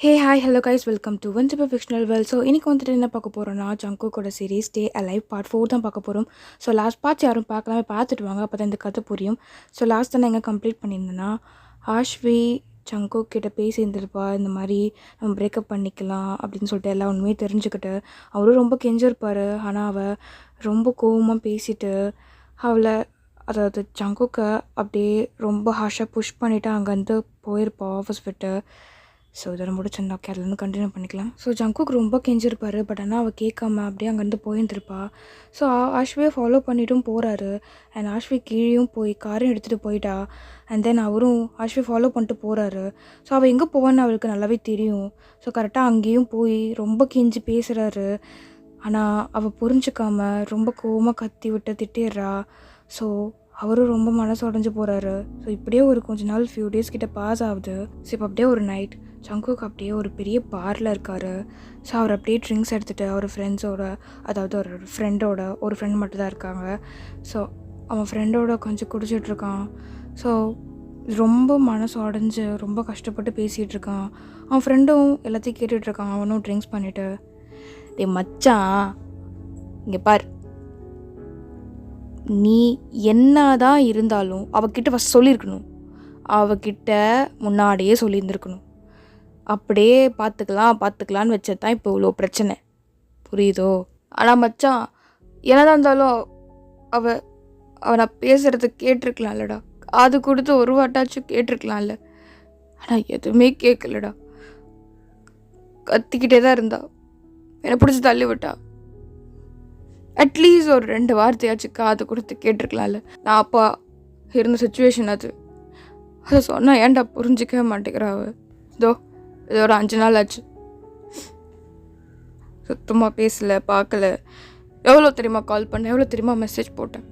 Hey hi hello guys welcome to once இப்போ fictional well. So இன்றைக்கி வந்துட்டு என்ன பார்க்க போகிறோன்னா ஜங்குக்கோட சீரிஸ் ஸ்டே அலைவ் பார்ட் 4 தான் பார்க்க போகிறோம். ஸோ லாஸ்ட் பார்ட்ஸ் யாரும் பார்க்கலாமே பார்த்துட்டு வாங்க, அப்போ தான் இந்த கதை புரியும். ஸோ லாஸ்ட் தான் எங்கே கம்ப்ளீட் பண்ணியிருந்தேன்னா ஆஷ்வி ஜங்குக் கிட்ட பேசியிருந்திருப்பா, இந்த மாதிரி நம்ம பிரேக்கப் பண்ணிக்கலாம் அப்படின்னு சொல்லிட்டு எல்லா உண்மையே தெரிஞ்சுக்கிட்டு அவரும் ரொம்ப கெஞ்சிருப்பார். ஆனால் அவள் ரொம்ப கோவமாக பேசிட்டு அவளை அதாவது ஜங்குக்கை அப்படியே ரொம்ப ஹாஷாக புஷ் பண்ணிவிட்டு அங்கேருந்து போயிருப்பா ஆஃபீஸ் விட்டு. ஸோ இதோட முடிச்சிருந்தா கேரளான்னு கண்டினியூ பண்ணிக்கலாம். ஸோ ஜங்குக் ரொம்ப கெஞ்சிருப்பார், பட் ஆனால் அவள் கேட்காம அப்படியே அங்கேருந்து போயிருந்துருப்பா. ஸோ ஆஷ்வியை ஃபாலோ பண்ணிட்டும் போகிறாரு. அண்ட் ஆஷ்வி கீழேயும் போய் காரையும் எடுத்துகிட்டு போயிட்டா. அண்ட் தென் அவரும் ஆஷ்வி ஃபாலோ பண்ணிட்டு போகிறாரு. ஸோ அவள் எங்கே போவான்னு அவளுக்கு நல்லாவே தெரியும். ஸோ கரெக்டாக அங்கேயும் போய் ரொம்ப கெஞ்சி பேசுகிறாரு. ஆனால் அவள் புரிஞ்சுக்காம ரொம்ப கோவமாக கத்தி விட்டு திட்டிடுறா. ஸோ அவரும் ரொம்ப மனசு உடஞ்சி போகிறாரு. ஸோ இப்படியே ஒரு கொஞ்ச நாள் ஃபியூ டேஸ் கிட்ட பாஸ் ஆகுது. ஸோ இப்போ அப்படியே ஒரு நைட் ஜங்குக் அப்படியே ஒரு பெரிய பாரில் இருக்கார். ஸோ அவர் அப்படியே ட்ரிங்க்ஸ் எடுத்துகிட்டு அவர் ஃப்ரெண்ட்ஸோட, அதாவது ஒரு ஃப்ரெண்டோட, ஒரு ஃப்ரெண்ட் மட்டும் தான் இருக்காங்க. ஸோ அவன் ஃப்ரெண்டோட கொஞ்சம் குடிச்சிட்ருக்கான். ஸோ ரொம்ப மனசு உடஞ்சி ரொம்ப கஷ்டப்பட்டு பேசிகிட்டு இருக்கான். அவன் ஃப்ரெண்டும் எல்லாத்தையும் கேட்டுட்ருக்கான். அவனும் ட்ரிங்க்ஸ் பண்ணிவிட்டு, டே மச்சான் இங்கே பார், நீ என்னதான் இருந்தாலும் அவகிட்ட ஃபஸ்ட் சொல்லியிருக்கணும். அவகிட்ட முன்னாடியே சொல்லியிருந்துருக்கணும். அப்படியே பார்த்துக்கலான்னு வச்சது தான் இப்போ இவ்வளோ பிரச்சனை, புரியுதோ? ஆனால் மச்சான் என்னதான் இருந்தாலும் அவன் நான் பேசுகிறத கேட்டிருக்கலாம்லடா, அது கொடுத்து ஒரு வாட்டாச்சும் கேட்டிருக்கலாம்ல. ஆனால் எதுவுமே கேட்கலடா, கத்திக்கிட்டே தான் இருந்தா, என்னை பிடிச்சி தள்ளி விட்டா. அட்லீஸ்ட் ஒரு 2 வார்த்தையாச்சும் காது கொடுத்து கேட்டிருக்கலாம்ல. நான் அப்பா இருந்த சுச்சுவேஷன் அது. அதை சொன்னால் ஏன்டா புரிஞ்சிக்கவே மாட்டேங்கிறா அவ. இது ஒரு 5 நாள் ஆச்சு, சுத்தமாக பேசலை, பார்க்கல. எவ்வளோ தெரியுமா கால் பண்ணேன், எவ்வளோ தெரியுமா மெசேஜ் போட்டேன்,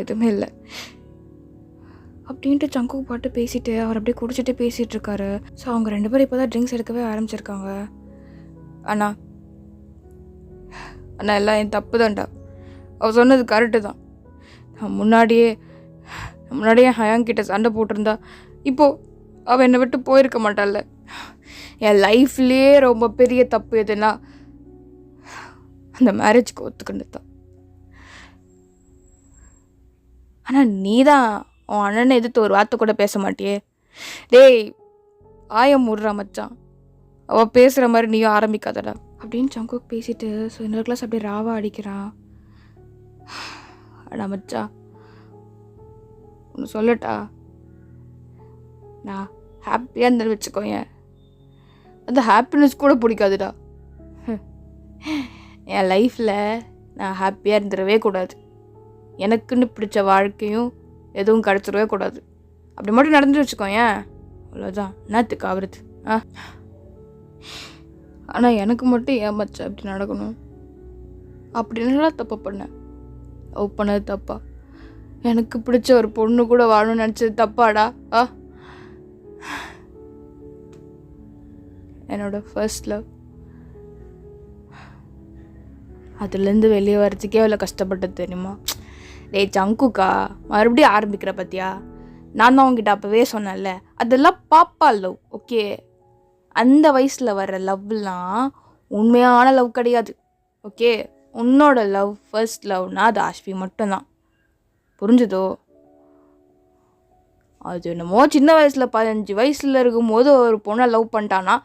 எதுவுமே இல்லை அப்படின்ட்டு ஜங்குக் பாட்டு பேசிட்டு அவர் அப்படியே குடிச்சிட்டு பேசிகிட்டு இருக்காரு. ஸோ அவங்க 2 பேரும் இப்போ தான் ட்ரிங்க்ஸ் எடுக்கவே ஆரம்பிச்சிருக்காங்க. அண்ணா எல்லாம் என் தப்பு தான்டா, அவள் சொன்னது கரெக்டு தான். நான் முன்னாடியே ஹயாங்கிட்ட சண்டை போட்டிருந்தா இப்போது அவள் என்னை விட்டு போயிருக்க மாட்டாள்ல. என் லைஃப்லேயே ரொம்ப பெரிய தப்பு எதுனா அந்த மேரேஜ்க்கு ஒத்துக்கிட்டு தான். ஆனால் நீ தான் உன் அண்ணனை எதிர்த்து ஒரு வார்த்தை கூட பேச மாட்டியே. டேய் ஆயம் முடுறா மச்சான், அவள் பேசுகிற மாதிரி நீயும் ஆரம்பிக்காதடா அப்படின்னு ஜங்குக் பேசிட்டு ஸோ இன்னொரு கிளாஸ் அப்படியே ராவா அடிக்கிறான். அடா மச்சா ஒன்று சொல்லட்டா, நான் ஹாப்பியாக இருந்தேன்னு வச்சுக்கோங்க, அந்த ஹாப்பினஸ் கூட பிடிக்காதுடா. என் லைஃப்பில் நான் ஹாப்பியாக இருந்துடவே கூடாது. எனக்குன்னு பிடிச்ச வாழ்க்கையும் எதுவும் கிடச்சிடவே கூடாது. அப்படி மட்டும் நடந்து வச்சுக்கோங்க, அவ்வளோதான். என்னத்துக்கு ஆகுறது? ஆனால் எனக்கு மட்டும் ஏன் மச்சா அப்படி நடக்கணும்? அப்படி என்னடா தப்பு பண்ணேன்? லவ் பண்ணது தப்பா? எனக்கு பிடிச்ச ஒரு பொண்ணு கூட வாழணும்னு நினச்சது தப்பாடா? என்னோட ஃபர்ஸ்ட் லவ், அதுலேருந்து வெளியே வர்றதுக்கே அவ்வளோ கஷ்டப்பட்டது தெரியுமா? டேய் ஜங்குக்கா, மறுபடியும் ஆரம்பிக்கிற பத்தியா? நான் தான் அவங்ககிட்ட அப்போவே சொன்னேன்ல, அதெல்லாம் பாப்பா லவ், ஓகே? அந்த வயசில் வர்ற லவ்லாம் உண்மையான லவ் கிடையாது, ஓகே? உன்னோட லவ், ஃபர்ஸ்ட் லவ்னா அது ஆஷ்வி மட்டும்தான், புரிஞ்சுதோ? அது என்னமோ சின்ன வயசில் 15 வயசில் இருக்கும்போது ஒரு பொண்ணை லவ் பண்ணிட்டானா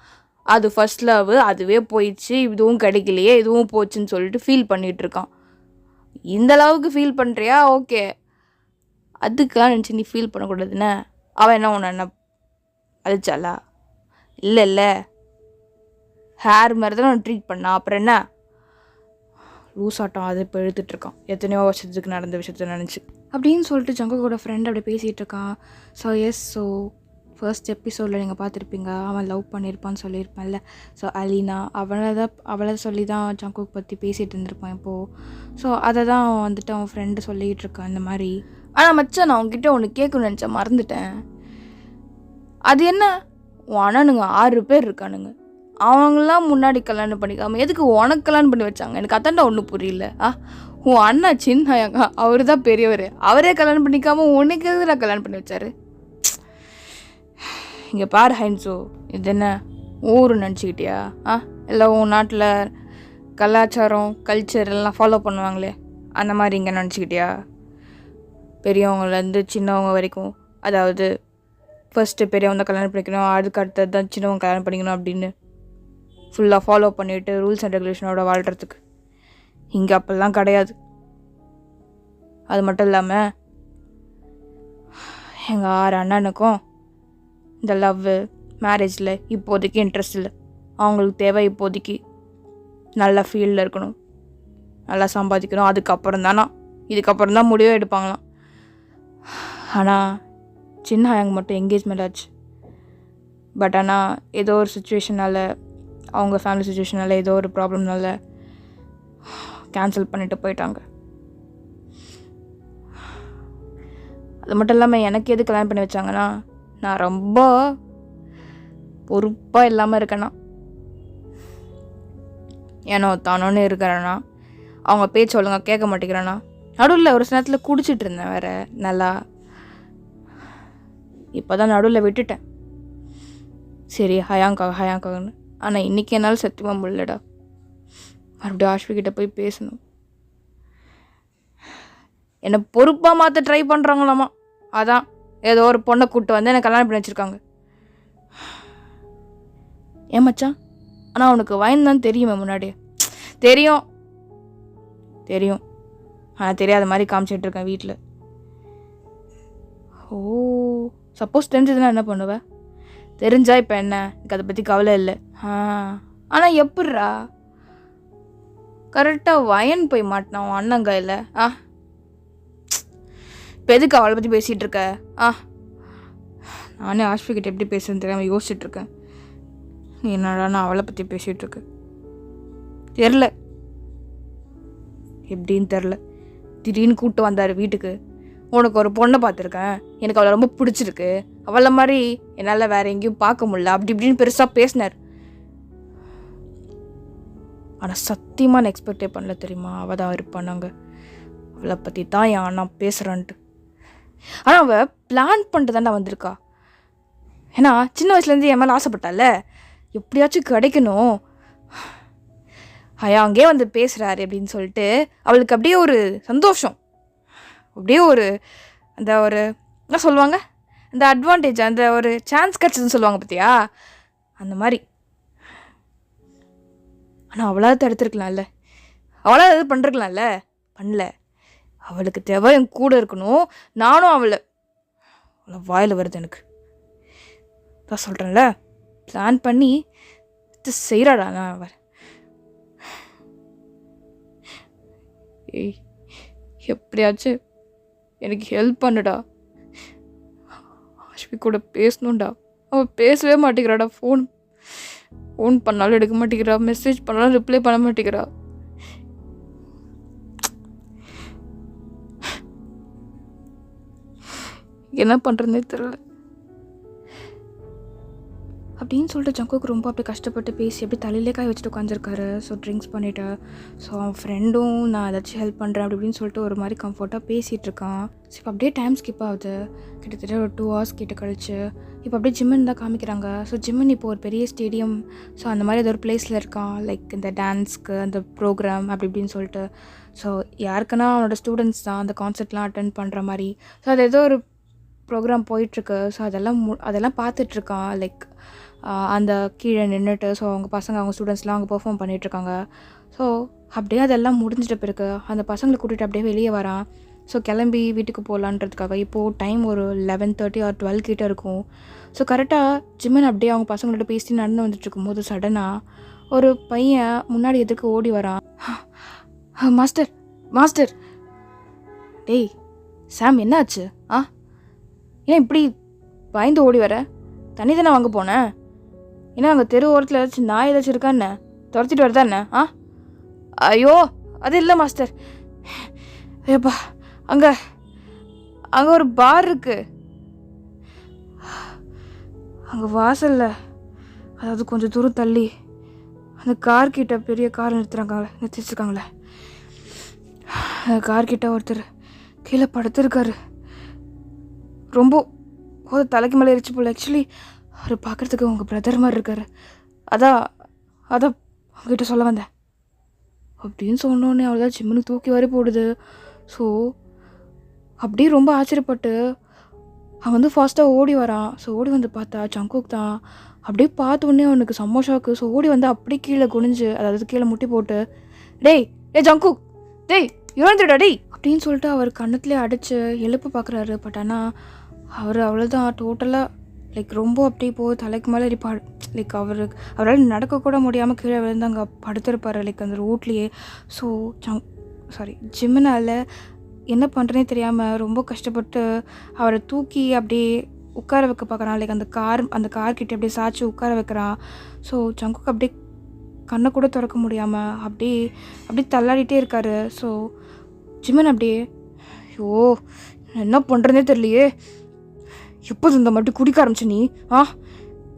அது ஃபர்ஸ்ட் லவ், அதுவே போயிடுச்சு, இதுவும் கிடைக்கலையே, இதுவும் போச்சுன்னு சொல்லிட்டு ஃபீல் பண்ணிகிட்டு இருக்கான். இந்த அளவுக்கு ஃபீல் பண்ணுறியா? ஓகே, அதுக்காக நினச்சி நீ ஃபீல் பண்ணக்கூடாதுன்னு அவன் என்ன உன்னை என்ன அழிச்சாலா? இல்லை ஹேர் மாதிரி தான் நான் ட்ரீட் பண்ணா, அப்புறம் என்ன லூஸ் ஆட்டம் அதை இப்போ எழுத்துட்ருக்கான், எத்தனையோ வருஷத்துக்கு நடந்த விஷயத்த நினச்சி அப்படின்னு சொல்லிட்டு ஜங்குக்கோட ஃப்ரெண்ட் அப்படி பேசிகிட்டு இருக்கான். ஸோ ஃபர்ஸ்ட் எபிசோடில் நீங்கள் பார்த்துருப்பீங்க, அவன் லவ் பண்ணியிருப்பான்னு சொல்லியிருப்பேன்ல. ஸோ அலீனா அவளை சொல்லி தான் ஜங்குக் பற்றி பேசிகிட்டு இருந்திருப்பான் இப்போது. ஸோ அதை தான் வந்துட்டு அவன் ஃப்ரெண்டு சொல்லிகிட்டு இருக்கான் இந்த மாதிரி. ஆனால் மச்சான் நான் அவங்ககிட்ட ஒன்று கேட்கணும்னு நினச்சேன், மறந்துட்டேன். அது என்ன, உன் அண்ணனுங்க 6 பேர் இருக்கானுங்க, அவங்களாம் முன்னாடி கல்யாணம் பண்ணிக்காம எதுக்கு உனக்கு கல்யாணம் பண்ணி வச்சாங்க? எனக்கு அதான்டா ஒன்றும் புரியல. உன் அண்ணா சின்ன அவர் தான் பெரியவர், அவரே கல்யாணம் பண்ணிக்காம உனக்கு எதுக்கு கல்யாணம் பண்ணி வச்சாரு? இங்கே பாரு ஹைன்ஸோ, இது என்ன ஊர் நினச்சிக்கிட்டியா? இல்லை உன் நாட்டில் கலாச்சாரம் கல்ச்சர் எல்லாம் ஃபாலோ பண்ணுவாங்களே அந்த மாதிரி இங்கே நினச்சிக்கிட்டியா? பெரியவங்கலேருந்து சின்னவங்க வரைக்கும், அதாவது ஃபஸ்ட்டு பெரியவங்க கல்யாணம் பண்ணிக்கணும், அதுக்கு அடுத்தது தான் சின்னவங்க கல்யாணம் பண்ணிக்கணும் அப்படின்னு ஃபுல்லாக ஃபாலோ பண்ணிவிட்டு ரூல்ஸ் அண்ட் ரெகுலேஷனோட வாழ்கிறதுக்கு இங்கே அப்போல்லாம் கிடையாது. அது மட்டும் இல்லாமல் எங்கள் 6 அண்ணனுக்கும் இந்த லவ்வு மேரேஜில் இப்போதைக்கு இன்ட்ரெஸ்ட் இல்லை. அவங்களுக்கு தேவை இப்போதைக்கு நல்ல ஃபீல்டில் இருக்கணும், நல்லா சம்பாதிக்கணும். இதுக்கப்புறம் தான் முடிவே எடுப்பாங்களாம். ஆனால் சின்ன ஹாயாங்க மட்டும் என்கேஜ்மெண்ட் ஆச்சு. பட் ஆனால் ஏதோ ஒரு சுச்சுவேஷனால், அவங்க ஃபேமிலி சுச்சுவேஷனால், ஏதோ ஒரு ப்ராப்ளம்னால கேன்சல் பண்ணிட்டு போயிட்டாங்க. அது மட்டும் இல்லாமல் எனக்கு எது கல்யாணம் பண்ணி வச்சாங்கன்னா, நான் ரொம்ப பொறுப்பாக இல்லாமல் இருக்கேன்னா, ஏனோ தானோன்னு இருக்கிறேன்னா, அவங்க பேச்சு ஒழுங்காக கேட்க மாட்டேங்கிறேன்னா, நடுவில் ஒரு சில நேரத்தில் குடிச்சிட்டு இருந்தேன் வேறு நல்லா. இப்போ தான் நடுவில் விட்டுட்டேன். சரி ஹயாங்காகன்னு. ஆனால் இன்றைக்கி என்னால் சத்தியமாக முடியலடா. மறுபடியும் ஆஷ்விகிட்ட போய் பேசணும். என்னை பொறுப்பாக மாற்ற ட்ரை பண்ணுறாங்களாமா. அதான் ஏதோ ஒரு பொண்ணை கூப்பிட்டு வந்து என்னை கல்யாணம் பண்ணி வச்சுருக்காங்க. ஏன் மச்சான், ஆனால் அவனுக்கு வயன் தான் தெரியுமே முன்னாடியே. தெரியும் ஆனால் தெரியாத மாதிரி காமிச்சிட்டு இருக்கேன் வீட்டில். ஓ, சப்போஸ் தெரிஞ்சதுன்னா என்ன பண்ணுவேன்? தெரிஞ்சா இப்போ என்ன, எனக்கு அதை பற்றி கவலை இல்லை. ஆனால் எப்பட்றா கரெக்டாக வயன் போய் மாட்டினான் அவன் அண்ணன் கையில்? இப்போ எதுக்கு அவளை பற்றி பேசிகிட்டு இருக்க? நானே ஆஷ்விகிட்ட எப்படி பேசுன்னு தெரியாமல் யோசிச்சுட்ருக்கேன். நீ என்னடா நான் அவளை பற்றி பேசிகிட்டு இருக்கேன்? தெரில, எப்படின்னு தெரில. திடீர்னு கூப்பிட்டு வந்தார் வீட்டுக்கு. உனக்கு ஒரு பொண்ணை பார்த்துருக்கேன், எனக்கு அவளை ரொம்ப பிடிச்சிருக்கு, அவளை மாதிரி என்னால் வேறு எங்கேயும் பார்க்க முடியல, அப்படி இப்படின்னு பெருசாக பேசினார். ஆனால் சத்தியமாக நான் எக்ஸ்பெக்டே பண்ணல தெரியுமா, அவள் தான் இருப்பானாங்க. அவளை பற்றி தான் என் அண்ணா பேசுகிறான்ட்டு. ஆனால் அவள் பிளான் பண்ணிட்டு தாண்டா வந்திருக்கா. ஏன்னா சின்ன வயசுலேருந்து என் மேலே ஆசைப்பட்டால, எப்படியாச்சும் கிடைக்கணும், அங்கே வந்து பேசுகிறாரு அப்படின்னு சொல்லிட்டு அவளுக்கு அப்படியே ஒரு சந்தோஷம், அப்படியே ஒரு அந்த ஒரு என்ன சொல்லுவாங்க, அந்த அட்வான்டேஜ், அந்த ஒரு சான்ஸ் கிடச்சதுன்னு சொல்லுவாங்க பார்த்தியா, அந்த மாதிரி. ஆனால் அவளாவது தடுத்துருக்கலாம்ல, அவளாவது எது பண்ணிருக்கலாம்ல, பண்ணல. அவளுக்கு தேவை என் கூட இருக்கணும், நானும் அவளை வாயில் வருது எனக்கு தான் சொல்கிறேன்ல, பிளான் பண்ணி செய்கிறாடா நான். அவர் எப்படியாச்சும் எனக்கு ஹெல்ப் பண்ணுடா, ஆஷ்வி கூட பேசணும்டா. அவள் பேசவே மாட்டேங்கிறாடா. ஃபோன் பண்ணாலும் எடுக்க மாட்டேங்கிறா, மெசேஜ் பண்ணாலும் ரிப்ளை பண்ண மாட்டேங்கிறா. என்ன பண்ணுறதுனே தெரியல அப்படின்னு சொல்லிட்டு ஜங்குக்கு ரொம்ப அப்படி கஷ்டப்பட்டு பேசி அப்படி தலையிலே காய வச்சுட்டு உட்காந்துருக்காரு. ஸோ ட்ரிங்க்ஸ் பண்ணிவிட்டு, ஸோ அவன் ஃப்ரெண்டும் நான் ஏதாச்சும் ஹெல்ப் பண்ணுறேன் அப்படி இப்படின்னு சொல்லிட்டு ஒரு மாதிரி கம்ஃபர்ட்டாக பேசிகிட்டு இருக்கான். ஸோ இப்போ அப்படியே டைம் ஸ்கிப் ஆகுது, கிட்டத்தட்ட ஒரு 2 hours கிட்ட கழிச்சு இப்போ அப்படியே ஜிம்மன் தான் காமிக்கிறாங்க. ஸோ ஜிம்மன் இப்போ ஒரு பெரிய ஸ்டேடியம், ஸோ அந்த மாதிரி ஏதோ ஒரு பிளேஸில் இருக்கான், லைக் இந்த டான்ஸ்க்கு அந்த ப்ரோக்ராம் அப்படி இப்படின்னு சொல்லிட்டு. ஸோ யாருக்குன்னா அவனோட ஸ்டூடெண்ட்ஸ் தான் அந்த கான்சர்ட்லாம் அட்டென்ட் பண்ணுற மாதிரி. ஸோ அது ஏதோ ஒரு ப்ரோக்ராம் போயிட்டுருக்கு. ஸோ அதெல்லாம் பார்த்துட்ருக்கான், லைக் அந்த கீழே நின்றுட்டு. ஸோ அவங்க ஸ்டூடெண்ட்ஸ்லாம் அங்கே பெர்ஃபார்ம் பண்ணிகிட்ருக்காங்க. ஸோ அப்படியே அதெல்லாம் முடிஞ்சிட்ட பிறகு அந்த பசங்களை கூட்டிகிட்டு அப்படியே வெளியே வரான். ஸோ கிளம்பி வீட்டுக்கு போகலான்றதுக்காக. இப்போது டைம் ஒரு 11:30 or 12 கிட்டே இருக்கும். ஸோ கரெக்டாக ஜிம்மன் அப்படியே அவங்க பசங்களோட பேசி நடந்து வந்துட்டுருக்கும் போது சடனாக ஒரு பையன் முன்னாடி எதுக்கு ஓடி வரான். மாஸ்டர் டேய் சாம், என்னாச்சு? ஏன் இப்படி பயந்து ஓடி வர? தண்ணி தானே வாங்க போனேன். ஏன்னா அங்கே தெரு ஓரத்தில் ஏதாச்சும் நாய் ஏதாச்சும் இருக்கா என்ன? துரத்திட்டு வரதா என்ன? ஐயோ அது இல்லை மாஸ்டர். ஏப்பா அங்கே ஒரு பார் இருக்கு, அங்கே வாசலில், அதாவது கொஞ்சம் தூரம் தள்ளி அந்த கார்கிட்ட பெரிய கார் நிறுத்திச்சிருக்காங்களே, அந்த கார்கிட்ட ஒருத்தர் கீழே படுத்துருக்காரு. ரொம்ப தலைக்கு மேலே எரிச்சு போல. ஆக்சுவலி அவர் பார்க்குறதுக்கு உங்கள் பிரதர் மாதிரி இருக்கார். அதான் அதான் அவங்ககிட்ட சொல்ல வந்தேன் அப்படின்னு சொன்னோன்னே அவ்வளோதான் ஜிம்முன்னு தூக்கி வரை போடுது. ஸோ அப்படியே ரொம்ப ஆச்சரியப்பட்டு அவன் வந்து ஃபாஸ்ட்டாக ஓடி வரான். ஸோ ஓடி வந்து பார்த்தா ஜங்குக் தான். அப்படியே பார்த்த உடனே அவனுக்கு செம்ம ஷாக்கு. ஸோ ஓடி வந்து அப்படியே கீழே குனிஞ்சு, அதாவது கீழே முட்டி போட்டு, டேய் ஜங்குக், டேய் இழந்துடா டேய் அப்படின்னு சொல்லிட்டு அவர் கண்ணத்துலேயே அடித்து எழுப்ப பார்க்குறாரு. பட் ஆனால் அவர் அவ்வளோதான் டோட்டலாக லைக் ரொம்ப அப்படியே போய் தலைக்கு மேலே லைக் அவரால் நடக்கக்கூட முடியாமல் கீழே விழுந்து அங்கே படுத்திருப்பார் லைக் அந்த ரோட்லேயே. ஸோ ஜிம்முனால் என்ன பண்ணுறேனே தெரியாமல் ரொம்ப கஷ்டப்பட்டு அவரை தூக்கி அப்படியே உட்கார வைக்க பார்க்குறான். லைக் அந்த கார்கிட்ட அப்படியே சாய்ச்சி உட்கார வைக்கிறான். ஸோ ஜங்குக்கு அப்படியே கண்ணை கூட திறக்க முடியாமல் அப்படியே தள்ளாடிட்டே இருக்கார். ஸோ ஜிம்மன் அப்படியே ஐயோ என்ன பண்ணுறதே தெரியலையே, எப்போது இந்த மட்டும் குடிக்க ஆரம்பிச்சு நீ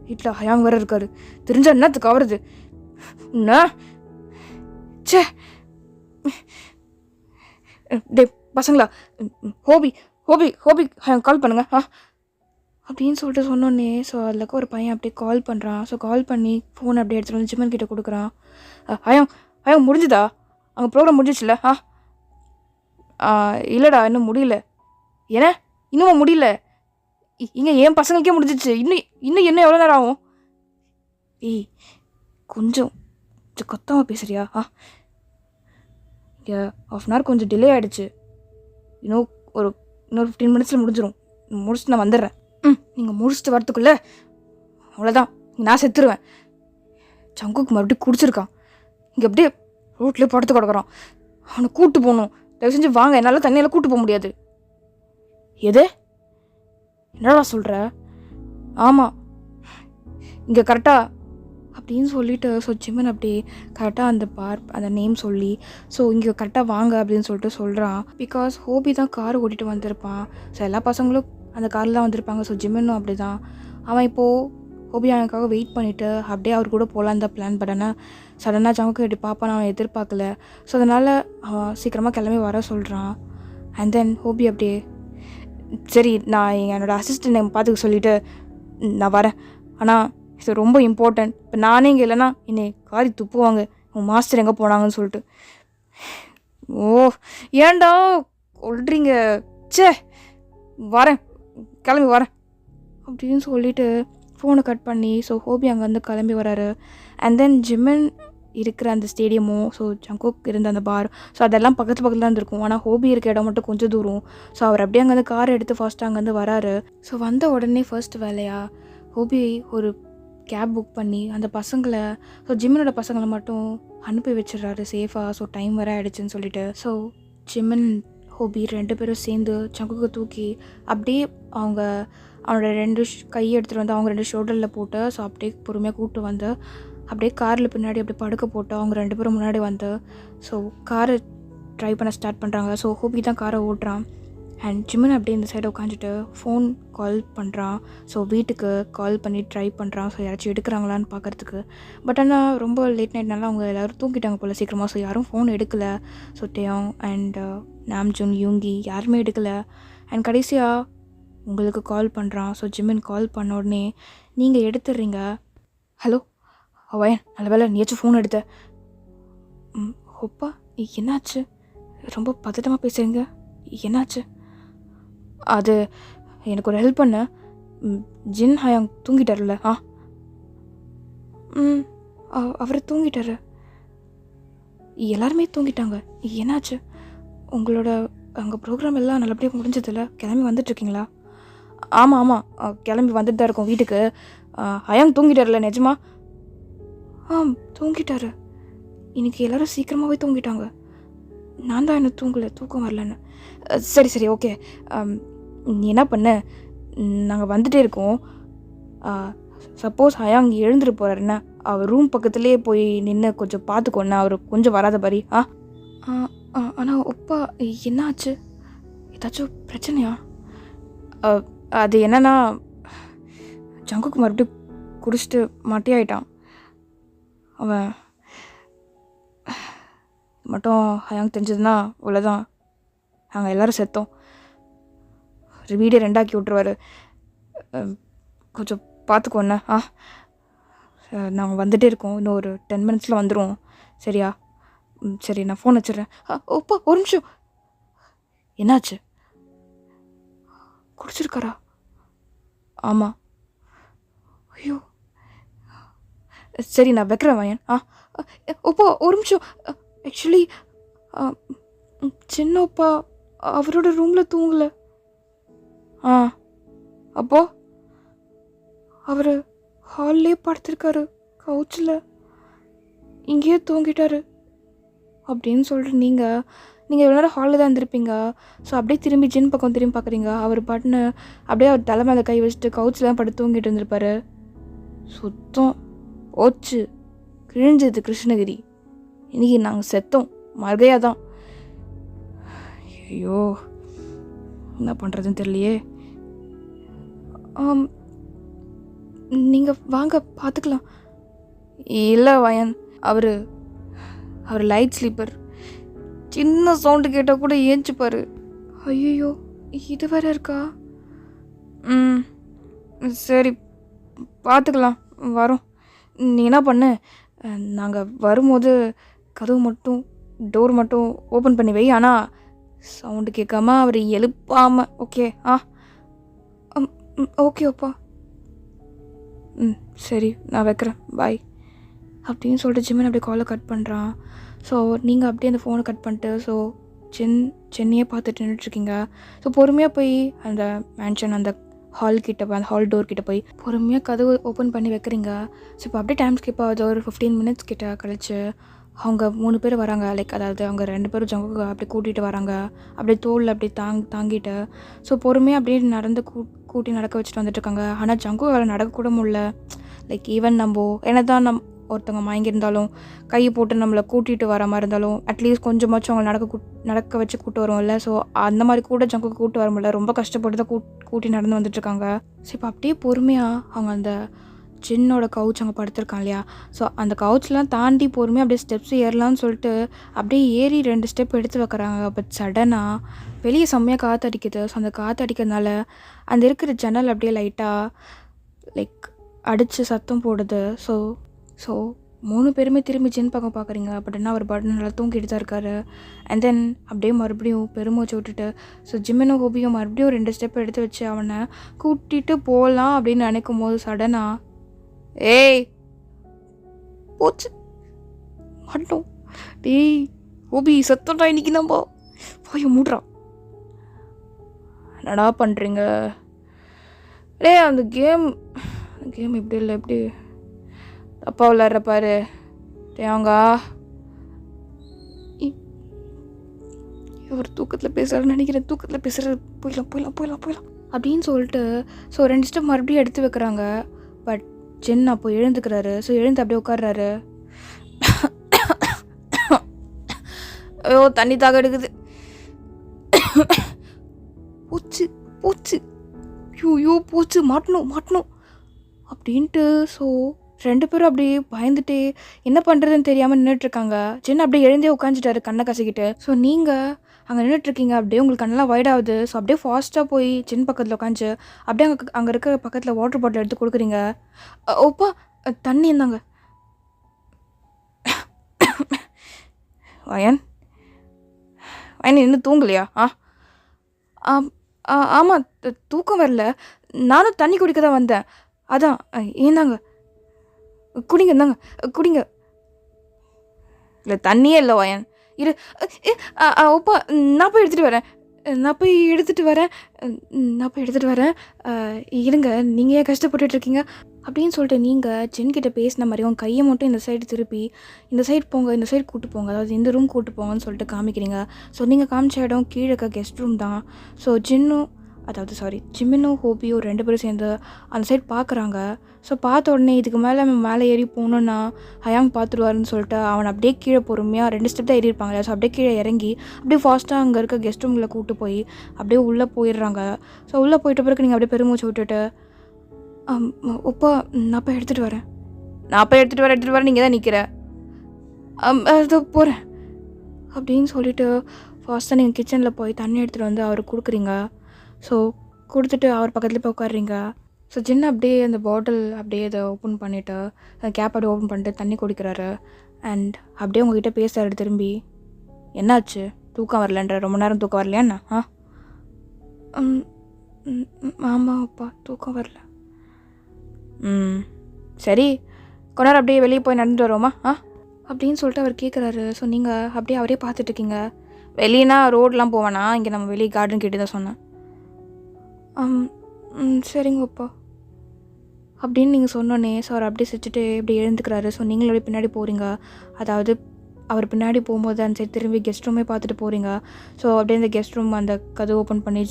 வீட்டில் ஹயாங் வேறு இருக்காரு, தெரிஞ்சா என்னத்துக்கு ஆகுறது என்ன சே டே பசங்களா ஹோபி ஹோபி ஹோபி ஹயாங் கால் பண்ணுங்க அப்படின்னு சொல்லிட்டு சொன்னோன்னே. ஸோ அதில் ஒரு பையன் அப்படியே கால் பண்ணுறான். ஸோ கால் பண்ணி ஃபோன் அப்படியே எடுத்துகிட்டு வந்து ஜிம்மன் கிட்டே கொடுக்குறான். ஹயாங் முடிஞ்சுதா, அங்கே ப்ரோக்ராம் முடிஞ்சிச்சுல? இல்லைடா இன்னும் முடியல. ஏன்னா இன்னும் முடியல, இங்கே என் பசங்களுக்கே முடிஞ்சிச்சு, இன்னும் என்ன எவ்வளோ நேரம் ஆகும்? ஏய் கொஞ்சம் கொத்தமாக பேசுறியா? இங்கே ½ hour கொஞ்சம் டிலே ஆகிடுச்சு, இன்னொரு 15 minutes முடிஞ்சிடும், முடிச்சுட்டு நான் வந்துடுறேன். நீங்கள் முடிச்சுட்டு வரத்துக்குள்ளே அவ்வளோதான் நான் செத்துருவேன். ஜங்குக்கு மறுபடியும் குடிச்சிருக்கான், இங்கே அப்படியே ரோட்லேயே படுத்து கிடக்குறான், அவனை கூப்பிட்டு போகணும், தயவு செஞ்சு வாங்க, என்னால் தண்ணியெல்லாம் கூப்பிட்டு போக முடியாது. எது என்னடா சொல்கிற? ஆமாம் இங்கே கரெக்டாக அப்படின்னு சொல்லிட்டு. ஸோ ஜிம்மன் அப்படியே கரெக்டாக அந்த நேம் சொல்லி, ஸோ இங்கே கரெக்டாக வாங்க அப்படின்னு சொல்லிட்டு சொல்கிறான். பிகாஸ் ஹோபி தான் கார் ஓட்டிகிட்டு வந்திருப்பான். ஸோ எல்லா பசங்களும் அந்த காரில் தான் வந்திருப்பாங்க. ஸோ ஜிம்மனும் அப்படி தான். அவன் இப்போது ஹோபி அவனுக்காக வெயிட் பண்ணிவிட்டு அப்படியே அவர் கூட போகலான் தான் பிளான் பண்ணேன்னா, சடனாக ஜங்குக்கு எப்படி பார்ப்பான்னு அவன் எதிர்பார்க்கல. ஸோ அதனால் அவன் சீக்கிரமாக கிளம்பி வர சொல்கிறான். அண்ட் தென் ஹோபி அப்படியே சரி நான் என்னோடய அசிஸ்டன்ட் பார்த்துக்க சொல்லிவிட்டு நான் வரேன், ஆனால் இது ரொம்ப இம்பார்ட்டன்ட், இப்போ நானே இங்கே இல்லைன்னா என்னை காரி துப்புவாங்க, உன் மாஸ்டர் எங்கே போனாங்கன்னு சொல்லிட்டு. ஓ ஏன்டா சொல்கிறீங்க, சே வரேன் கிளம்பி வரேன் அப்படின்னு சொல்லிவிட்டு ஃபோனை கட் பண்ணி. ஸோ ஹோபி அங்கேருந்து கிளம்பி வராரு. அண்ட் தென் ஜிம்மன் இருக்கிற அந்த ஸ்டேடியமும், ஸோ ஜங்குக் இருந்த அந்த பார், ஸோ அதெல்லாம் பக்கத்தில் தான் இருந்திருக்கும். ஆனால் ஹோபி இருக்க இடம் மட்டும் கொஞ்சம் தூரம். ஸோ அவர் அப்படியே அங்கேருந்து கார் எடுத்து ஃபர்ஸ்ட்டு அங்கேருந்து வராரு. ஸோ வந்த உடனே ஃபர்ஸ்ட் வேலையாக ஹோபி ஒரு கேப் புக் பண்ணி அந்த பசங்களை, ஸோ ஜிம்மனோட பசங்களை மட்டும் அனுப்பி வச்சிடுறாரு சேஃபாக. ஸோ டைம் வர ஆகிடுச்சின்னு சொல்லிட்டு. ஸோ ஜிம்மன் ஹோபி 2 பேரும் சேர்ந்து ஜங்குக்கு தூக்கி அப்படியே அவனோட 2 கையை எடுத்துகிட்டு வந்து அவங்க 2 ஷோல்டரில் போட்டு, ஸோ அப்படியே பொறுமையாக கூப்பிட்டு வந்து அப்படியே காரில் பின்னாடி அப்படியே படுக்க போட்டு அவங்க 2 பேரும் முன்னாடி வந்து ஸோ காரை ட்ரைவ் பண்ண ஸ்டார்ட் பண்ணுறாங்க. ஸோ ஹோபி தான் காரை ஓட்டுறான். அண்ட் ஜிம்மன் அப்படியே இந்த சைடை உட்காந்துட்டு ஃபோன் கால் பண்ணுறான். ஸோ வீட்டுக்கு கால் பண்ணி ட்ரை பண்ணுறான், ஸோ யாராச்சும் எடுக்கிறாங்களான்னு பார்க்குறதுக்கு. பட் ஆனால் ரொம்ப லேட் நைட்னால அவங்க எல்லோரும் தூங்கிட்டாங்க போல் சீக்கிரமாக. ஸோ யாரும் ஃபோன் எடுக்கலை. ஸோ டேயோங் அண்ட் நாம்ஜூன் யூங்கி யாருமே எடுக்கலை. அண்ட் கடைசியாக உங்களுக்கு கால் பண்ணுறான். ஸோ ஜிம்மன் கால் பண்ண உடனே நீங்கள் எடுத்துடுறீங்க. ஹலோ அவன் நல்ல வேலை நீயாச்சும் ஃபோன் எடுத்த. ஹோப்பா என்னாச்சு, ரொம்ப பதட்டமாக பேசுகிறீங்க, என்னாச்சு? அது எனக்கு ஒரு ஹெல்ப் பண்ண, ஜின் ஹயாங் தூங்கிட்டார்ல? அவர் தூங்கிட்டாரு, எல்லாருமே தூங்கிட்டாங்க, என்னாச்சு? உங்களோட அங்கே ப்ரோக்ராம் எல்லாம் நல்லபடியாக முடிஞ்சதில்ல, கிளம்பி வந்துட்டுருக்கீங்களா? ஆமாம் கிளம்பி வந்துட்டு தான் இருக்கோம் வீட்டுக்கு. ஹயாங் தூங்கிட்டார்ல நிஜமா? தூங்கிட்டாரு. இன்றைக்கி எல்லோரும் சீக்கிரமாகவே தூங்கிட்டாங்க, நான் தான் இன்னும் தூங்கலை, தூக்கம் வரலன்னு. சரி ஓகே, நீ என்ன பண்ண, நாங்கள் வந்துகிட்டே இருக்கோம். சப்போஸ் ஹயாங் எழுந்துட்டு போகிறாருன்னா அவர் ரூம் பக்கத்துலேயே போய் நின்று கொஞ்சம் பார்த்துக்கோண்ணா, அவர் கொஞ்சம் வராத மாதிரி. ஆனால் ஒப்பா என்னாச்சு, ஏதாச்சும் பிரச்சனையா? அது என்னன்னா ஜங்குக்கு மறுபடியும் குடிச்சிட்டு மட்டையாயிட்டான். அவன் மட்டும் ஹயாங் தெரிஞ்சதுன்னா அவ்வளோதான், நாங்கள் எல்லோரும் செத்தோம். ஒரு வீடே 2 ஆக்கி விட்ருவார். கொஞ்சம் பார்த்துக்கோண்ணே. நாங்கள் வந்துகிட்டே இருக்கோம், இன்னும் ஒரு 10 மினிட்ஸில் வந்துடுவோம். சரியா? சரி, நான் ஃபோன் வச்சிடுறேன். ஓப்பா ஒரு நிமிஷம். என்னாச்சு? குடிச்சிருக்காரா? ஆமாம். ஐயோ, சரி நான் வைக்கிறேன் வயன். ஓப்பா ஒரு நிமிஷம். ஆக்சுவலி சின்னப்பா அவரோட ரூமில் தூங்கலை. அப்போ அவர் ஹால்லே படுத்திருக்காரு, கவுச்சில் இங்கேயே தூங்கிட்டாரு அப்படின்னு சொல்லிட்டு நீங்கள் எவ்வளோ நேரம் ஹாலில் தான் இருந்திருப்பீங்க. ஸோ அப்படியே திரும்பி ஜின் பக்கம் திரும்பி பார்க்குறீங்க. அவர் பாட்டுன்னு அப்படியே அவர் தலை மேலே கை வச்சுட்டு கவுச்சில் தான் படுத்து தூங்கிட்டு இருந்திருப்பாரு. சுத்தம் ஓச்சு கிழிஞ்சது கிருஷ்ணகிரி. இன்றைக்கி நாங்கள் செத்தோம், மறுகையாக தான். ஐயோ, என்ன பண்ணுறதுன்னு தெரியலையே. நீங்கள் வாங்க பார்த்துக்கலாம். இல்லை வயன், அவர் லைட் ஸ்லீப்பர். சின்ன சவுண்டு கேட்டால் கூட ஏஞ்சிப்பார். ஐயோ, இது வேற இருக்கா? சரி பார்த்துக்கலாம், வரோம். நீ என்ன பண்ணு, நாங்கள் வரும்போது கதவு மட்டும் டோர் மட்டும் ஓப்பன் பண்ணி வை. ஆனால் சவுண்டு கேட்காம அவர் எழுப்பாமல். ஓகே? ஓகே அப்பா. சரி நான் வைக்கிறேன், பாய் அப்படின்னு சொல்லிட்டு ஜிம்மன் அப்படியே காலை கட் பண்ணுறான். ஸோ நீங்கள் அப்படியே அந்த ஃபோனை கட் பண்ணிட்டு ஸோ சென்னையே பார்த்துட்டு நின்றுட்டுருக்கீங்க. ஸோ பொறுமையாக போய் அந்த மேன்ஷன் அந்த அந்த ஹால் டோர் கிட்டே போய் பொறுமையாக கதவு ஓப்பன் பண்ணி வைக்கிறீங்க. ஸோ இப்போ அப்படியே டைம் ஸ்கிப் ஆகுது. ஒரு 15 மினிட்ஸ் கிட்ட கழிச்சு அவங்க 3 பேர் வராங்க. அதாவது அவங்க 2 பேரும் ஜங்குக்கு அப்படி கூட்டிகிட்டு வராங்க. அப்படியே தோளில் அப்படியே தாங்கிட்டு ஸோ பொறுமையாக அப்படியே நடந்து கூட்டி நடக்க வச்சுட்டு வந்துட்டுருக்காங்க. ஆனால் ஜங்கு வேலை நடக்கக்கூட முடியல. ஈவன் என்ன தான் ஒருத்தவங்க மயங்கியிருந்தாலும் கையை போட்டு நம்மளை கூட்டிகிட்டு வர மாதிரி இருந்தாலும் அட்லீஸ்ட் கொஞ்சமாச்சும் அவங்களை நடக்க வச்சு கூட்டு வருவோம்ல. ஸோ அந்த மாதிரி கூட ஜங்குக்கு கூட்டு வர முடியல. ரொம்ப கஷ்டப்பட்டு தான் கூட்டி நடந்து வந்துட்டுருக்காங்க. ஸோ இப்போ அப்படியே பொறுமையாக அவங்க அந்த ஜின்னோட கவுச் அங்கே படுத்திருக்கான் இல்லையா, ஸோ அந்த கவுச்லாம் தாண்டி பொறுமையாக அப்படியே ஸ்டெப்ஸ் ஏறலாம்னு சொல்லிட்டு அப்படியே ஏறி 2 ஸ்டெப் எடுத்து வைக்கிறாங்க. பட் சடனாக வெளியே செம்மையாக காற்று அடிக்குது. ஸோ அந்த காற்று அடிக்கிறதுனால அந்த இருக்கிற ஜன்னல் அப்படியே லைட்டாக அடித்து சத்தம் போடுது. ஸோ 3 பேருமே திரும்பி ஜின் பக்கம் பார்க்குறீங்க. பட் என்ன அவர் பாட்டு நல்லா தூங்கிட்டு தான் இருக்காரு. அண்ட் தென் அப்படியே மறுபடியும் பெருமூச்சு விட்டுட்டு ஸோ ஜிம்மினும் ஹோபியும் மறுபடியும் 2 ஸ்டெப் எடுத்து வச்சு அவனை கூட்டிகிட்டு போகலாம் அப்படின்னு நினைக்கும் போது சடனாக ஏய் போச்சு மாட்டோம். டேய் ஹோபி சத்தம்டா, இன்னைக்கு நம்ம போய் மூடுறா. என்னடா பண்ணுறீங்க? அந்த கேம் இப்படி இல்லை, எப்படி அப்பா விளாட்ற பாரு. தேங்கா ஒரு தூக்கத்தில் பேசுகிறாருன்னு நினைக்கிறேன். தூக்கத்தில் பேசுகிறது போயிடலாம் அப்படின்னு சொல்லிட்டு ஸோ 2 ஸ்டெப் மறுபடியும் எடுத்து வைக்கிறாங்க. பட் ஜென் அப்போ எழுந்துக்கிறாரு. ஸோ எழுந்து அப்படியே உட்கார்றாரு. ஐயோ தண்ணி தாக எடுக்குது. போச்சு ஐயோ போச்சு, மாட்டணும் அப்படின்ட்டு. ஸோ 2 பேரும் அப்படியே பயந்துட்டு என்ன பண்ணுறதுன்னு தெரியாமல் நின்றுட்டுருக்காங்க. ஜென் அப்படியே எழுந்தே உட்காந்துட்டாரு கண்ணை கசிக்கிட்டு. ஸோ நீங்கள் அங்கே நின்றுட்டுருக்கீங்க. அப்படியே உங்களுக்கு கண்ணெல்லாம் வைட் ஆகுது. ஸோ அப்படியே ஃபாஸ்ட்டாக போய் ஜென் பக்கத்தில் உட்காந்து அப்படியே அங்கே இருக்க பக்கத்தில் வாட்டர் பாட்டில் எடுத்து கொடுக்குறீங்க. ஓப்பா தண்ணி இருந்தாங்க. வயன் இன்னும் தூங்கலையா? ஆமாம் தூக்கம் வரல. நானும் தண்ணி குடிக்க தான் வந்தேன். அதான் ஏந்தாங்க குடிங்க, இந்தாங்க குடிங்க. இல்லை தண்ணியே இல்லை வயன். இரு ஓப்பா நான் போய் எடுத்துகிட்டு வரேன். இருங்க, நீங்கள் ஏன் கஷ்டப்பட்டுட்ருக்கீங்க அப்படின்னு சொல்லிட்டு நீங்கள் ஜென்கிட்ட பேசின மாதிரி உங்கள் கையை மட்டும் இந்த சைடு திருப்பி இந்த சைடு போங்க, இந்த சைடு கூட்டு போங்க, அதாவது இந்த ரூம் கூட்டு போங்கன்னு சொல்லிட்டு காமிக்கிறீங்க. ஸோ நீங்கள் காமிச்ச இடம் கீழே இருக்க கெஸ்ட் ரூம் தான். ஸோ ஜிம்மினும் ஹோபியும் 2 பேரும் சேர்ந்து அந்த சைடு பார்க்குறாங்க. ஸோ பார்த்த உடனே இதுக்கு மேலே ஏறி போகணுன்னா ஹயாங் பார்த்துருவாருன்னு சொல்லிட்டு அவனை அப்படியே கீழே பொறுமையாக 2 ஸ்டெப் தான் ஏறி இருப்பாங்க. ஸோ அப்படியே கீழே இறங்கி அப்படியே ஃபாஸ்ட்டாக அங்கே இருக்க கெஸ்ட் ரூமில் கூப்பிட்டு போய் அப்படியே உள்ளே போயிடுறாங்க. ஸோ உள்ளே போயிட்ட பிறகு நீங்கள் அப்படியே பெருமூச்சு விட்டுட்டு உப்பா நான் போய் எடுத்துகிட்டு வரேன் நீங்கள் தான் நிற்கிற அதோ போகிறேன் அப்படின்னு சொல்லிவிட்டு ஃபாஸ்ட்டாக நீங்கள் கிச்சனில் போய் தண்ணி எடுத்துகிட்டு வந்து அவருக்கு கொடுக்குறீங்க. ஸோ கொடுத்துட்டு அவர் பக்கத்தில் போய் உட்காடுறீங்க. ஸோ ஜின் அப்படியே அந்த பாட்டில் அப்படியே அதை ஓப்பன் பண்ணிவிட்டு அந்த கேப் அப்படியே ஓப்பன் பண்ணிட்டு தண்ணி குடிக்கிறாரு. அண்ட் அப்படியே உங்ககிட்ட பேசுகிறாரு திரும்பி. என்னாச்சு, தூக்கம் வரலன்ற, ரொம்ப நேரம் தூக்கம் வரலையா என்ன? ஆமாம் அப்பா, தூக்கம் வரல. சரி, கொஞ்ச நேரம் அப்படியே வெளியே போய் நடந்துட்டு வரோமா அப்படின்னு சொல்லிட்டு அவர் கேட்குறாரு. ஸோ நீங்கள் அப்படியே அவரே பார்த்துட்ருக்கீங்க. வெளியேனா ரோடெலாம் போவேனா, இங்கே நம்ம வெளியே கார்டன் கிட்டே தான் சொன்னேன். சரிங்கப்பா அப்படின்னு நீங்கள் சொன்னோன்னே ஸோ அவர் அப்படியே சிரிச்சுட்டு இப்படி எழுந்துக்கிறாரு. ஸோ நீங்களும் அப்படியே பின்னாடி போகிறீங்க. அதாவது அவர் பின்னாடி போகும்போது அந்த சைடு திரும்பி கெஸ்ட் ரூமே பார்த்துட்டு போகிறீங்க. ஸோ அப்படியே இந்த கெஸ்ட் ரூம் அந்த கதவு ஓப்பன் பண்ணி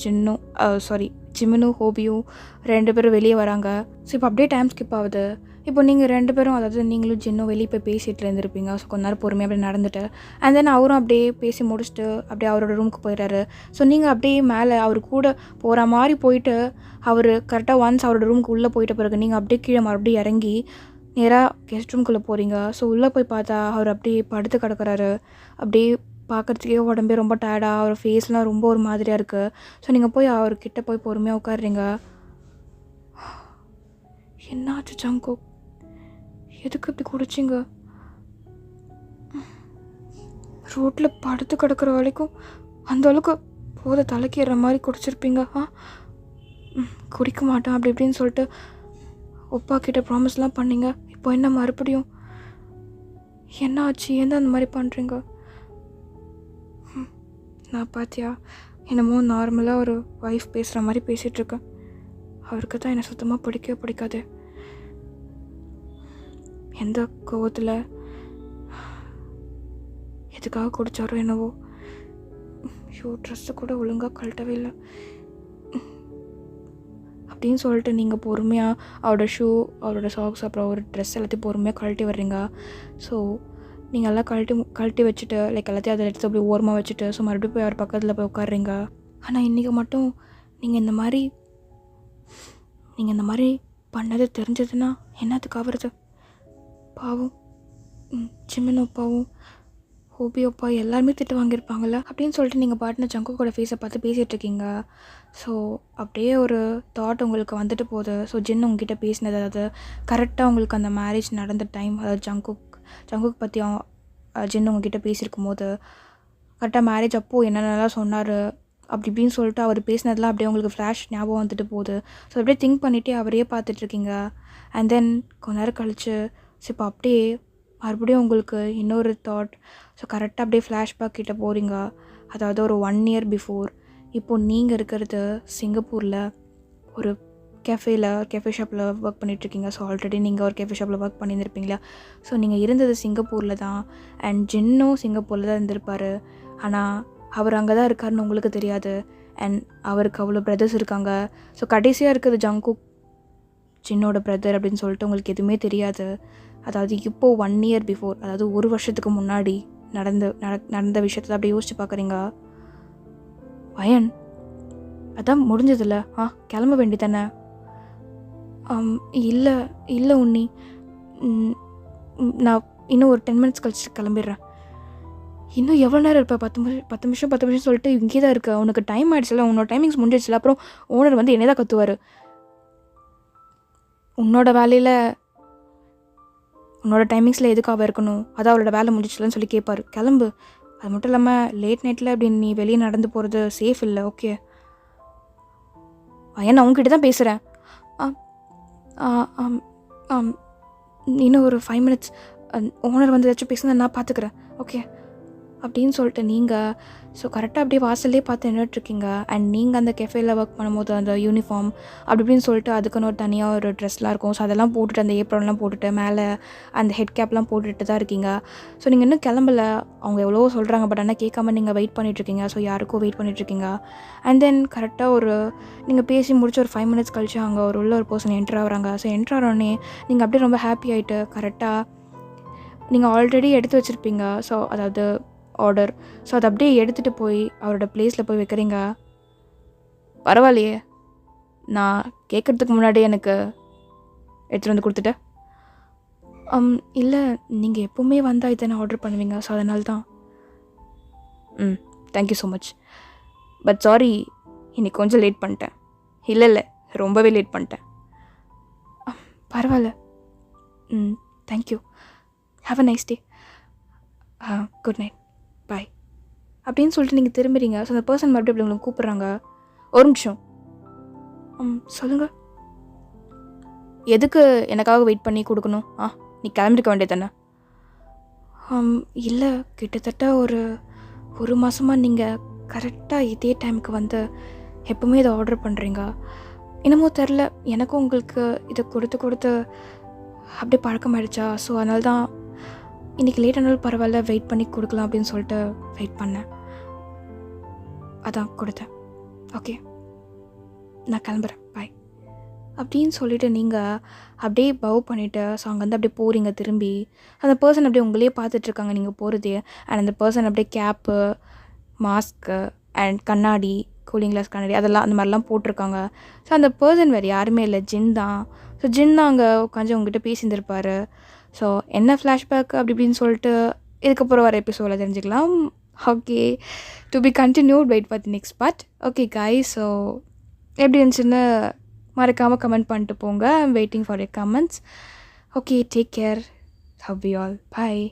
ஜிம்மினும் ஹோபியும் 2 பேரும் வெளியே வராங்க. ஸோ இப்போ அப்படியே டைம் ஸ்கிப் ஆகுது. இப்போ நீங்கள் 2 பேரும், அதாவது நீங்களும் ஜின்னும் வெளியே போய் பேசிகிட்டு இருந்திருப்பீங்க. ஸோ கொஞ்ச நேரம் பொறுமையாக அப்படியே நடந்துட்டு அண்ட் தென் அவரும் அப்படியே பேசி முடிச்சுட்டு அப்படியே அவரோட ரூமுக்கு போயிடுறாரு. ஸோ நீங்கள் அப்படியே மேலே அவர் கூட போகிற மாதிரி போயிட்டு அவர் கரெக்டாக ஒன்ஸ் அவரோட ரூமுக்கு உள்ளே போயிட்ட பிறகு நீங்கள் அப்படியே கீழே மறுபடியும் இறங்கி நேராக கெஸ்ட் ரூம்குள்ளே போகிறீங்க. ஸோ உள்ளே போய் பார்த்தா அவர் அப்படியே படுத்து கிடக்கிறாரு. அப்படியே பார்க்குறதுக்கே உடம்பே ரொம்ப டயர்டாக, அவர் ஃபேஸ்லாம் ரொம்ப ஒரு மாதிரியாக இருக்குது. ஸோ நீங்கள் போய் அவர்கிட்ட போய் பொறுமையாக உட்காடுறீங்க. என்னாச்சு ஜங்கோ, எதுக்கு இப்படி குடிச்சிங்க? ரோட்டில் படுத்து கிடக்கிற வரைக்கும் அந்த அளவுக்கு போதை தலைக்கேற மாதிரி குடிச்சிருப்பீங்க. குடிக்க மாட்டேன் அப்படி இப்படின்னு சொல்லிட்டு அப்பா கிட்ட ப்ராமிஸ்லாம் பண்ணிங்க. இப்போ என்ன மறுபடியும் என்ன ஆச்சு? ஏன் அந்த மாதிரி பண்ணுறீங்க? நான் பார்த்தியா, என்னமோ நார்மலாக ஒரு ஒய்ஃப் பேசுகிற மாதிரி பேசிகிட்ருக்கேன். அவருக்கு தான் என்னை சுத்தமாக பிடிக்கவே பிடிக்காது. எந்த கோவத்தில் எதுக்காக குடித்தாரோ என்னவோ. ட்ரெஸ்ஸை கூட ஒழுங்காக கழட்டவே இல்லை அப்படின்னு சொல்லிட்டு நீங்கள் பொறுமையாக அவரோட ஷூ, அவரோட சாக்ஸ், அப்புறம் ஒரு ட்ரெஸ் எல்லாத்தையும் பொறுமையாக கழட்டி வர்றீங்க. ஸோ நீங்கள் எல்லாம் கழட்டி வச்சுட்டு எல்லாத்தையும் அதை எடுத்து அப்படி ஓரமாக வச்சுட்டு ஸோ மறுபடியும் போய் அவர் பக்கத்தில் போய் உட்காடுறீங்க. ஆனால் இன்றைக்கி மட்டும் நீங்கள் இந்த மாதிரி பண்ணது தெரிஞ்சதுன்னா என்னத்துக்கு ஆகிறது? பாவம் ஜிமின் அப்பாவும் ஹோபி அப்பா எல்லாருமே திட்டு வாங்கியிருப்பாங்கள்ல அப்படின்னு சொல்லிட்டு நீங்கள் பாட்டுன்னு ஜங்கோட ஃபேஸை பார்த்து பேசிகிட்டு இருக்கீங்க. ஸோ அப்படியே ஒரு தாட் உங்களுக்கு வந்துட்டு போகுது. ஸோ ஜின் உங்ககிட்ட பேசினது, அதாவது கரெக்டாக உங்களுக்கு அந்த மேரேஜ் நடந்த டைம், அதாவது ஜங்குக் பற்றி ஜின் உங்ககிட்ட பேசியிருக்கும் போது கரெக்டாக மேரேஜ் அப்போது என்னென்னலாம் சொன்னார் அப்படி இப்படின்னு சொல்லிட்டு அவர் பேசினதெல்லாம் அப்படியே உங்களுக்கு ஃப்ளாஷ் ஞாபகம் வந்துட்டு போகுது. ஸோ அப்படியே திங்க் பண்ணிவிட்டு அவரையே பார்த்துட்ருக்கீங்க. அண்ட் தென் கொஞ்ச நேரம் கழிச்சு ஸோ இப்போ அப்படியே மறுபடியும் உங்களுக்கு இன்னொரு தாட். ஸோ கரெக்டாக அப்படியே ஃப்ளாஷ்பேக் கிட்டே போகிறீங்க. அதாவது ஒரு 1 year பிஃபோர். இப்போது நீங்கள் இருக்கிறது சிங்கப்பூரில் ஒரு கேஃபே ஷாப்பில் ஒர்க் பண்ணிகிட்ருக்கீங்க. ஸோ ஆல்ரெடி நீங்கள் ஒரு கேஃபே ஷாப்பில் ஒர்க் பண்ணியிருந்திருப்பீங்களா? ஸோ நீங்கள் இருந்தது சிங்கப்பூரில் தான். அண்ட் ஜின்னும் சிங்கப்பூரில் தான் இருந்திருப்பார். ஆனால் அவர் அங்கே தான் இருக்காருன்னு உங்களுக்கு தெரியாது. அண்ட் அவருக்கு அவ்வளோ பிரதர்ஸ் இருக்காங்க. ஸோ கடைசியாக இருக்கிறது ஜங்குக் ஜின்னோட பிரதர் அப்படின்னு சொல்லிட்டு உங்களுக்கு எதுவுமே தெரியாது. அதாவது இப்போது 1 year பிஃபோர், அதாவது 1 வருஷத்துக்கு முன்னாடி நடந்த விஷயத்தை அப்படியே யோசிச்சு பார்க்குறீங்க. வயன் அதான் முடிஞ்சதில்ல, கிளம்ப வேண்டி தானே? இல்லை உன்னி, நான் இன்னும் ஒரு 10 minutes கழிச்சு கிளம்பிடுறேன். இன்னும் எவ்வளோ நேரம் இருப்பேன்? 10 நிமிஷம் சொல்லிட்டு இங்கே தான் இருக்க. உனக்கு டைம் ஆகிடுச்சுல, உன்னோட டைமிங்ஸ் முடிஞ்சிடுச்சுல. அப்புறம் ஓனர் வந்து என்னை தான் கத்துவார். உன்னோட வேலையில் உன்னோட டைமிங்ஸில் எதுக்காக இருக்கணும், அதான் அவளோட வேலை முடிஞ்சிச்சுலன்னு சொல்லி கேட்பார். கிளம்பு. அது மட்டும் இல்லாமல் லேட் நைட்டில் அப்படி நீ வெளியே நடந்து போகிறது சேஃப் இல்லை. ஓகே ஏன் நான் உங்ககிட்ட தான் பேசுகிறேன். இன்னும் ஒரு 5 minutes ஓனர் வந்து ஏதாச்சும் பேசுனா நான் பார்த்துக்கிறேன். ஓகே அப்படின்னு சொல்லிட்டு நீங்கள் ஸோ கரெக்டாக அப்படியே வாசல்லே பார்த்து நின்றுட்டுருக்கீங்க. அண்ட் நீங்கள் அந்த கெஃபேயில் ஒர்க் பண்ணும்போது அந்த யூனிஃபார்ம் அப்படி இப்படின்னு சொல்லிட்டு அதுக்குன்னு ஒரு தனியாக ஒரு ட்ரெஸ்லாம் இருக்கும். ஸோ அதெல்லாம் போட்டுட்டு அந்த ஏப்ரன்லாம் போட்டுட்டு மேலே அந்த ஹெட் கேப்லாம் போட்டுட்டு தான் இருக்கீங்க. ஸோ நீங்கள் இன்னும் கிளம்பல. அவங்க எவ்வளோ சொல்கிறாங்க, பட் ஆனால் கேட்காம நீங்கள் வெயிட் பண்ணிகிட்ருக்கீங்க. ஸோ யாருக்கும் வெயிட் பண்ணிகிட்ருக்கீங்க. அண்ட் தென் கரெக்டாக நீங்கள் பேசி முடிச்சு ஒரு 5 minutes கழிச்சு அங்கே ஒரு பர்சன் என்ட்ரு ஆகிறாங்க. ஸோ என்ட்ரு ஆகிறோன்னே நீங்கள் அப்படியே ரொம்ப ஹாப்பி ஆகிட்டு கரெக்டாக நீங்கள் ஆல்ரெடி எடுத்து வச்சுருப்பீங்க. ஸோ அதாவது ஆர்டர். ஸோ அதை அப்படியே எடுத்துகிட்டு போய் அவரோட பிளேஸில் போய் வைக்கிறீங்க. பரவாயில்லையே, நான் கேட்குறதுக்கு முன்னாடி எனக்கு எடுத்துகிட்டு வந்து கொடுத்துட்டேன். இல்லை, நீங்கள் எப்போவுமே வந்தால் இதை ஆர்டர் பண்ணுவீங்க. ஸோ அதனால தான். Thank you so much. But sorry, இன்னைக்கு கொஞ்சம் லேட் பண்ணிட்டேன். இல்லை ரொம்பவே லேட் பண்ணிட்டேன். பரவாயில்ல. Thank you. Have a nice day. Good night. Bye அப்படின்னு சொல்லிட்டு நீங்கள் திரும்புறீங்க. ஸோ அந்த பர்சன் மறுபடியும் அப்படி உங்களுக்கு கூப்பிட்றாங்க. ஒரு நிமிஷம். சொல்லுங்கள். எதுக்கு எனக்காக வெயிட் பண்ணி கொடுக்கணும்? நீ கிளம்பிருக்க வேண்டியது தானே? இல்லை, கிட்டத்தட்ட ஒரு மாதமாக நீங்கள் கரெக்டாக இதே டைமுக்கு வந்து எப்போவுமே இதை ஆர்டர் பண்ணுறீங்க. என்னமோ தெரில, எனக்கும் உங்களுக்கு இதை கொடுத்து அப்படியே பழக்கமாயிடுச்சா. ஸோ அதனால தான் இன்றைக்கி லேட் ஆனாலும் பரவாயில்ல, வெயிட் பண்ணி கொடுக்கலாம் அப்படின்னு சொல்லிட்டு வெயிட் பண்ணேன். அதான் கொடுத்தேன். ஓகே, நான் கிளம்புறேன். பாய் அப்படின்னு சொல்லிவிட்டு நீங்கள் அப்படியே பவ் பண்ணிவிட்டு ஸோ அங்கேருந்து அப்படியே போகிறீங்க. திரும்பி அந்த பர்சன் அப்படியே உங்களையே பார்த்துட்ருக்காங்க நீங்கள் போகிறதே. அண்ட் அந்த பர்சன் அப்படியே கேப்பு, மாஸ்க்கு அண்ட் கண்ணாடி, கூலிங் கிளாஸ் கண்ணாடி அதெல்லாம் அந்த மாதிரிலாம் போட்டிருக்காங்க. ஸோ அந்த பர்சன் வேறு யாருமே இல்லை, ஜின் தான். ஸோ ஜின் தான் அங்கே உட்காந்து உங்ககிட்ட பேசியிருந்திருப்பார். ஸோ என்ன ஃப்ளாஷ்பேக் அப்படி இப்படின்னு சொல்லிட்டு இதுக்கப்புறம் வர எபிசோடில் தெரிஞ்சுக்கலாம். Okay, to be continued. Wait for the next part. Okay guys, so எப்படி இருந்துச்சுன்னு மறக்காமல் கமெண்ட் பண்ணிட்டு போங்க. I'm waiting for your comments. Okay, take care. Love you all. Bye.